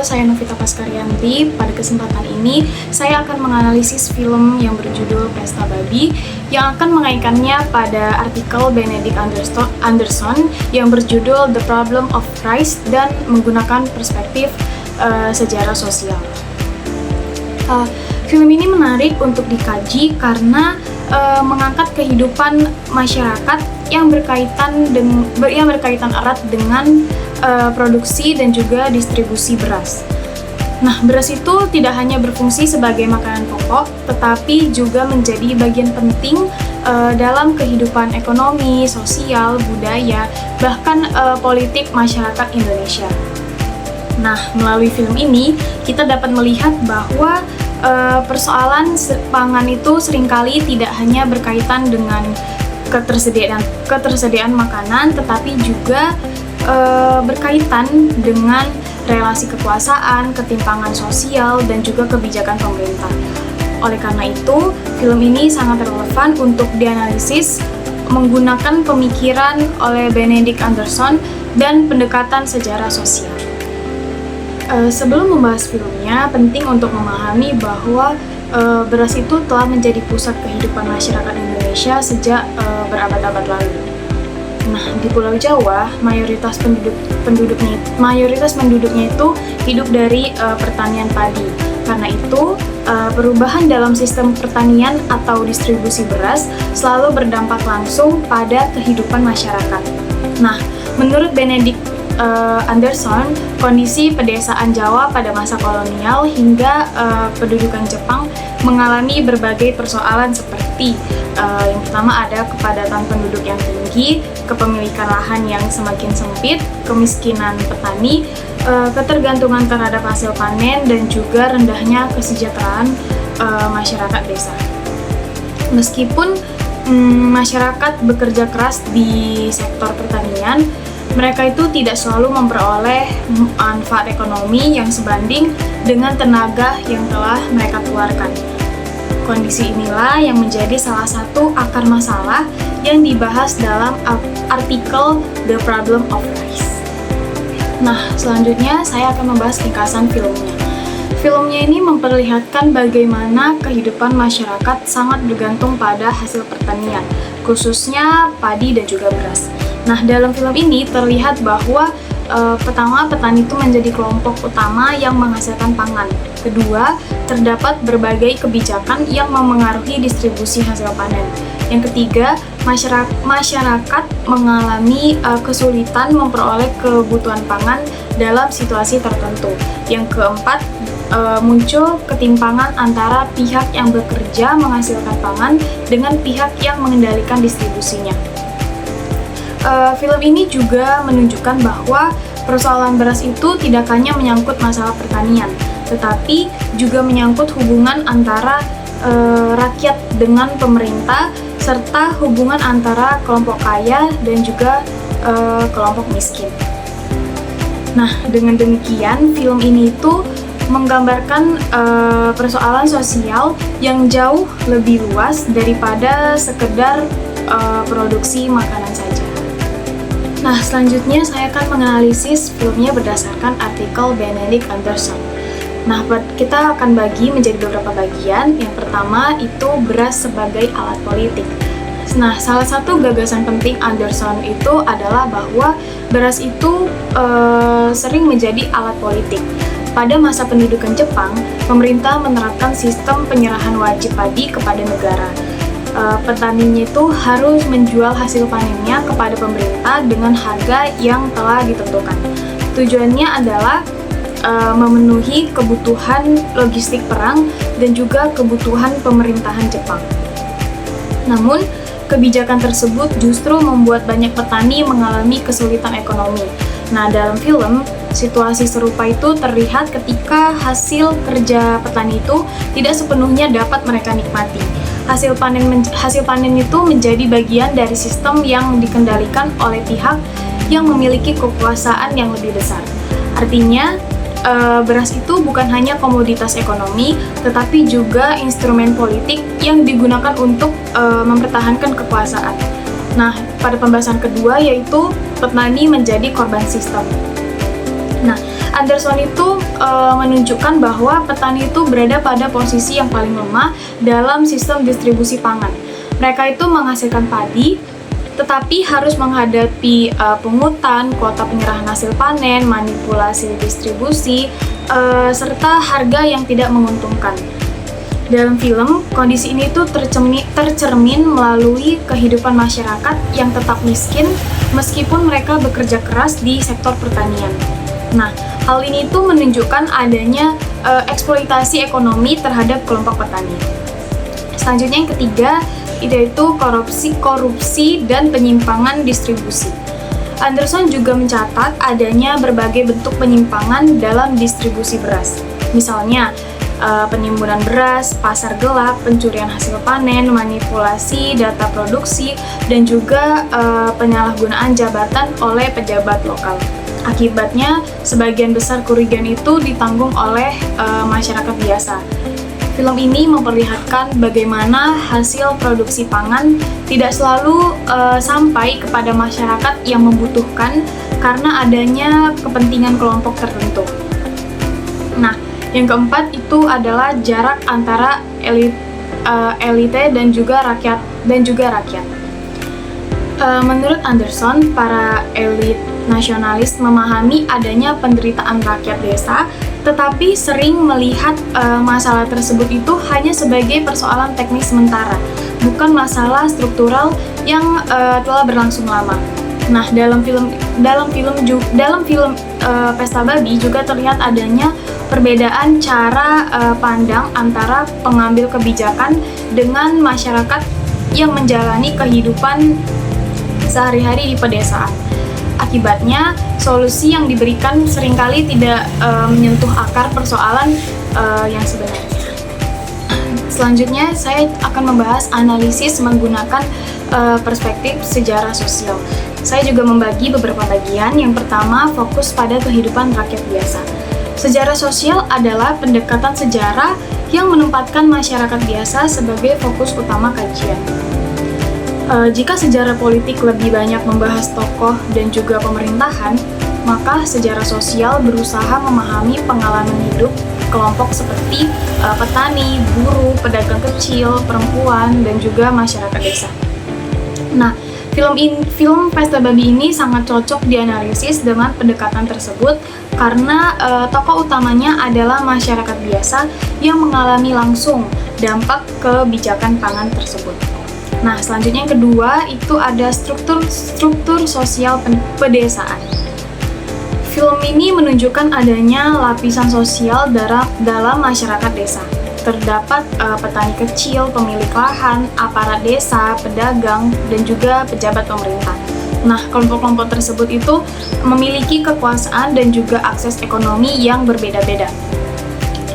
saya Novita Paskaryanti. Pada kesempatan ini, saya akan menganalisis film yang berjudul Pesta Babi yang akan mengaitkannya pada artikel Benedict Anderson yang berjudul The Problem of Rice dan menggunakan perspektif sejarah sosial. Film ini menarik untuk dikaji karena mengangkat kehidupan masyarakat yang berkaitan erat dengan produksi dan juga distribusi beras. Nah, beras itu tidak hanya berfungsi sebagai makanan pokok, tetapi juga menjadi bagian penting dalam kehidupan ekonomi, sosial, budaya, bahkan politik masyarakat Indonesia. Nah, melalui film ini kita dapat melihat bahwa persoalan pangan itu seringkali tidak hanya berkaitan dengan ketersediaan makanan, tetapi juga berkaitan dengan relasi kekuasaan, ketimpangan sosial, dan juga kebijakan pemerintah. Oleh karena itu, film ini sangat relevan untuk dianalisis menggunakan pemikiran oleh Benedict Anderson dan pendekatan sejarah sosial. Sebelum membahas filmnya, penting untuk memahami bahwa beras itu telah menjadi pusat kehidupan masyarakat Indonesia sejak berabad-abad lalu. Nah, di Pulau Jawa, mayoritas penduduknya itu hidup dari pertanian padi. Karena itu, perubahan dalam sistem pertanian atau distribusi beras selalu berdampak langsung pada kehidupan masyarakat. Nah, menurut Benedict Anderson, kondisi pedesaan Jawa pada masa kolonial hingga pendudukan Jepang mengalami berbagai persoalan seperti yang pertama ada kepadatan penduduk yang tinggi, kepemilikan lahan yang semakin sempit, kemiskinan petani, ketergantungan terhadap hasil panen, dan juga rendahnya kesejahteraan masyarakat desa. Meskipun masyarakat bekerja keras di sektor pertanian, mereka itu tidak selalu memperoleh manfaat ekonomi yang sebanding dengan tenaga yang telah mereka keluarkan. Kondisi inilah yang menjadi salah satu akar masalah yang dibahas dalam artikel The Problem of Rice. Nah, selanjutnya saya akan membahas ringkasan filmnya. Filmnya ini memperlihatkan bagaimana kehidupan masyarakat sangat bergantung pada hasil pertanian, khususnya padi dan juga beras. Nah, dalam film ini terlihat bahwa pertama, petani itu menjadi kelompok utama yang menghasilkan pangan. Kedua, terdapat berbagai kebijakan yang memengaruhi distribusi hasil panen. Yang ketiga, masyarakat mengalami kesulitan memperoleh kebutuhan pangan dalam situasi tertentu. Yang keempat, muncul ketimpangan antara pihak yang bekerja menghasilkan pangan dengan pihak yang mengendalikan distribusinya. Film ini juga menunjukkan bahwa persoalan beras itu tidak hanya menyangkut masalah pertanian, tetapi juga menyangkut hubungan antara rakyat dengan pemerintah, serta hubungan antara kelompok kaya dan juga kelompok miskin. Nah, dengan demikian, film ini itu menggambarkan persoalan sosial yang jauh lebih luas daripada sekedar produksi makanan saja. Nah, selanjutnya saya akan menganalisis filmnya berdasarkan artikel Benedict Anderson. Nah, kita akan bagi menjadi beberapa bagian. Yang pertama itu beras sebagai alat politik. Nah, salah satu gagasan penting Anderson itu adalah bahwa beras itu sering menjadi alat politik. Pada masa pendudukan Jepang, pemerintah menerapkan sistem penyerahan wajib padi kepada negara. Petaninya itu harus menjual hasil panennya kepada pemerintah dengan harga yang telah ditentukan. Tujuannya adalah memenuhi kebutuhan logistik perang dan juga kebutuhan pemerintahan Jepang. Namun, kebijakan tersebut justru membuat banyak petani mengalami kesulitan ekonomi. Nah, dalam film, situasi serupa itu terlihat ketika hasil kerja petani itu tidak sepenuhnya dapat mereka nikmati. Hasil panen itu menjadi bagian dari sistem yang dikendalikan oleh pihak yang memiliki kekuasaan yang lebih besar. Artinya, beras itu bukan hanya komoditas ekonomi, tetapi juga instrumen politik yang digunakan untuk mempertahankan kekuasaan. Nah, pada pembahasan kedua yaitu petani menjadi korban sistem. Nah, Anderson itu menunjukkan bahwa petani itu berada pada posisi yang paling lemah dalam sistem distribusi pangan. Mereka itu menghasilkan padi, tetapi harus menghadapi pungutan, kuota penyerahan hasil panen, manipulasi distribusi, serta harga yang tidak menguntungkan. Dalam film, kondisi ini tuh tercermin melalui kehidupan masyarakat yang tetap miskin meskipun mereka bekerja keras di sektor pertanian. Nah, hal ini tuh menunjukkan adanya eksploitasi ekonomi terhadap kelompok petani. Selanjutnya yang ketiga, yaitu korupsi dan penyimpangan distribusi. Anderson juga mencatat adanya berbagai bentuk penyimpangan dalam distribusi beras. Misalnya, penimbunan beras, pasar gelap, pencurian hasil panen, manipulasi data produksi, dan juga penyalahgunaan jabatan oleh pejabat lokal. Akibatnya, sebagian besar kerugian itu ditanggung oleh masyarakat biasa. Film ini memperlihatkan bagaimana hasil produksi pangan tidak selalu sampai kepada masyarakat yang membutuhkan karena adanya kepentingan kelompok tertentu. Nah, yang keempat itu adalah jarak antara elite dan juga rakyat. Menurut Anderson, para elit nasionalis memahami adanya penderitaan rakyat desa, tetapi sering melihat masalah tersebut itu hanya sebagai persoalan teknis sementara, bukan masalah struktural yang telah berlangsung lama. Nah, dalam film Pesta Babi juga terlihat adanya perbedaan cara pandang antara pengambil kebijakan dengan masyarakat yang menjalani kehidupan sehari-hari di pedesaan. Akibatnya, solusi yang diberikan seringkali tidak menyentuh akar persoalan yang sebenarnya. Selanjutnya, saya akan membahas analisis menggunakan perspektif sejarah sosial. Saya juga membagi beberapa bagian. Yang pertama, fokus pada kehidupan rakyat biasa. Sejarah sosial adalah pendekatan sejarah yang menempatkan masyarakat biasa sebagai fokus utama kajian. Jika sejarah politik lebih banyak membahas tokoh dan juga pemerintahan, maka sejarah sosial berusaha memahami pengalaman hidup kelompok seperti petani, buruh, pedagang kecil, perempuan, dan juga masyarakat desa. Nah, film Pesta Babi ini sangat cocok dianalisis dengan pendekatan tersebut karena tokoh utamanya adalah masyarakat biasa yang mengalami langsung dampak kebijakan pangan tersebut. Nah, selanjutnya yang kedua itu ada struktur sosial pedesaan. Film ini menunjukkan adanya lapisan sosial dalam masyarakat desa. Terdapat petani kecil, pemilik lahan, aparat desa, pedagang, dan juga pejabat pemerintah. Nah, kelompok-kelompok tersebut itu memiliki kekuasaan dan juga akses ekonomi yang berbeda-beda.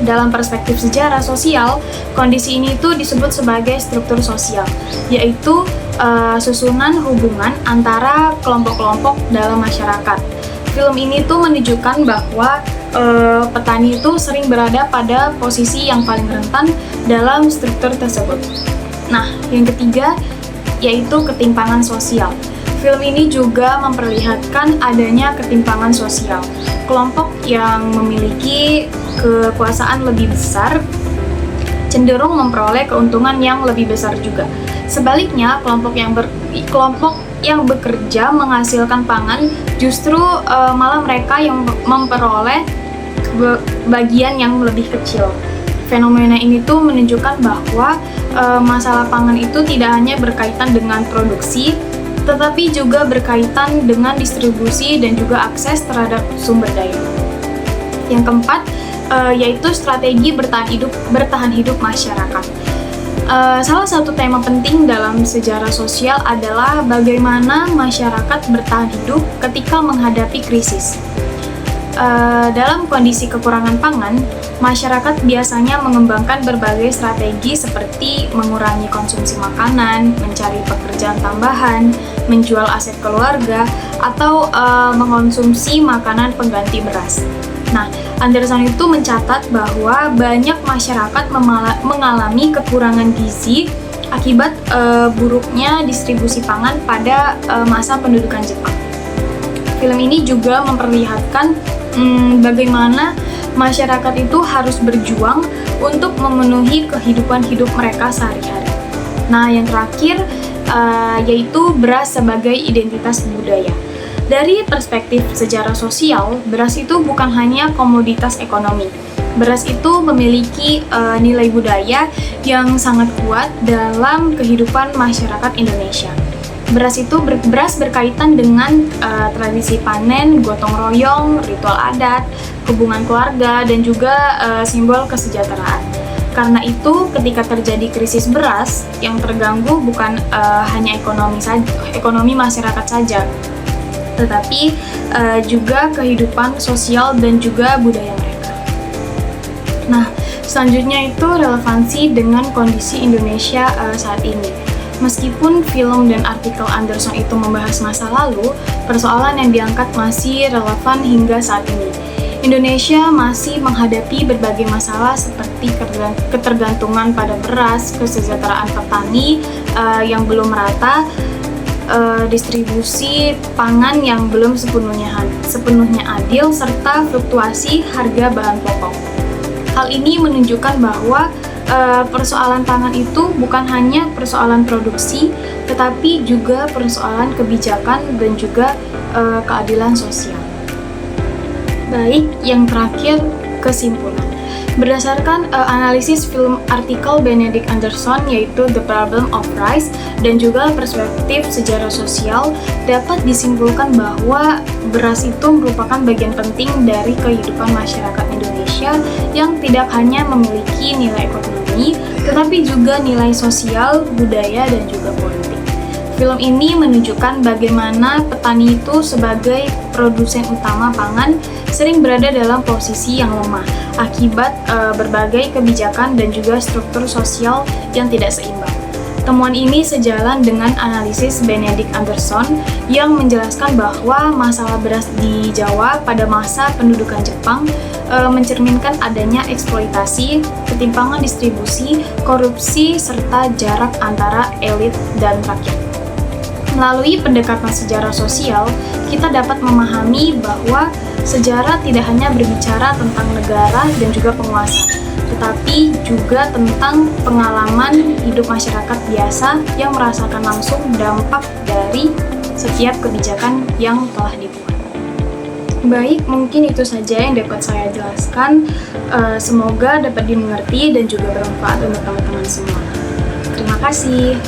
Dalam perspektif sejarah sosial, kondisi ini itu disebut sebagai struktur sosial, yaitu susunan hubungan antara kelompok-kelompok dalam masyarakat. Film ini tuh menunjukkan bahwa petani itu sering berada pada posisi yang paling rentan dalam struktur tersebut. Nah, yang ketiga yaitu ketimpangan sosial. Film ini juga memperlihatkan adanya ketimpangan sosial. Kelompok yang memiliki kekuasaan lebih besar cenderung memperoleh keuntungan yang lebih besar juga. Sebaliknya, kelompok yang bekerja menghasilkan pangan justru malah mereka yang memperoleh bagian yang lebih kecil. Fenomena ini tuh menunjukkan bahwa masalah pangan itu tidak hanya berkaitan dengan produksi, tetapi juga berkaitan dengan distribusi dan juga akses terhadap sumber daya. Yang keempat, yaitu strategi bertahan hidup masyarakat. Salah satu tema penting dalam sejarah sosial adalah bagaimana masyarakat bertahan hidup ketika menghadapi krisis. Dalam kondisi kekurangan pangan, masyarakat biasanya mengembangkan berbagai strategi seperti mengurangi konsumsi makanan, mencari pekerjaan tambahan, menjual aset keluarga, atau mengonsumsi makanan pengganti beras. Nah, Anderson itu mencatat bahwa banyak masyarakat mengalami kekurangan gizi akibat buruknya distribusi pangan pada masa pendudukan Jepang. Film ini juga memperlihatkan bagaimana masyarakat itu harus berjuang untuk memenuhi kehidupan hidup mereka sehari-hari. Nah, yang terakhir yaitu beras sebagai identitas budaya. Dari perspektif sejarah sosial, beras itu bukan hanya komoditas ekonomi. Beras itu memiliki nilai budaya yang sangat kuat dalam kehidupan masyarakat Indonesia. Beras berkaitan dengan tradisi panen, gotong royong, ritual adat, hubungan keluarga, dan juga simbol kesejahteraan. Karena itu, ketika terjadi krisis beras, yang terganggu bukan hanya ekonomi masyarakat saja, tetapi juga kehidupan sosial dan juga budaya mereka. Nah, selanjutnya itu relevansi dengan kondisi Indonesia saat ini. Meskipun film dan artikel Anderson itu membahas masa lalu, persoalan yang diangkat masih relevan hingga saat ini. Indonesia masih menghadapi berbagai masalah seperti ketergantungan pada beras, kesejahteraan petani yang belum merata, distribusi pangan yang belum sepenuhnya adil, serta fluktuasi harga bahan pokok. Hal ini menunjukkan bahwa persoalan pangan itu bukan hanya persoalan produksi, tetapi juga persoalan kebijakan dan juga keadilan sosial. Baik, yang terakhir, kesimpulan. Berdasarkan analisis film artikel Benedict Anderson yaitu The Problem of Rice dan juga perspektif sejarah sosial, dapat disimpulkan bahwa beras itu merupakan bagian penting dari kehidupan masyarakat Indonesia yang tidak hanya memiliki nilai ekonomi, tetapi juga nilai sosial, budaya, dan juga politik. Film ini menunjukkan bagaimana petani itu sebagai produsen utama pangan sering berada dalam posisi yang lemah akibat berbagai kebijakan dan juga struktur sosial yang tidak seimbang. Temuan ini sejalan dengan analisis Benedict Anderson yang menjelaskan bahwa masalah beras di Jawa pada masa pendudukan Jepang mencerminkan adanya eksploitasi, ketimpangan distribusi, korupsi, serta jarak antara elit dan rakyat. Melalui pendekatan sejarah sosial, kita dapat memahami bahwa sejarah tidak hanya berbicara tentang negara dan juga penguasa, tetapi juga tentang pengalaman hidup masyarakat biasa yang merasakan langsung dampak dari setiap kebijakan yang telah dibuat. Baik, mungkin itu saja yang dapat saya jelaskan. Semoga dapat dimengerti dan juga bermanfaat untuk teman-teman semua. Terima kasih.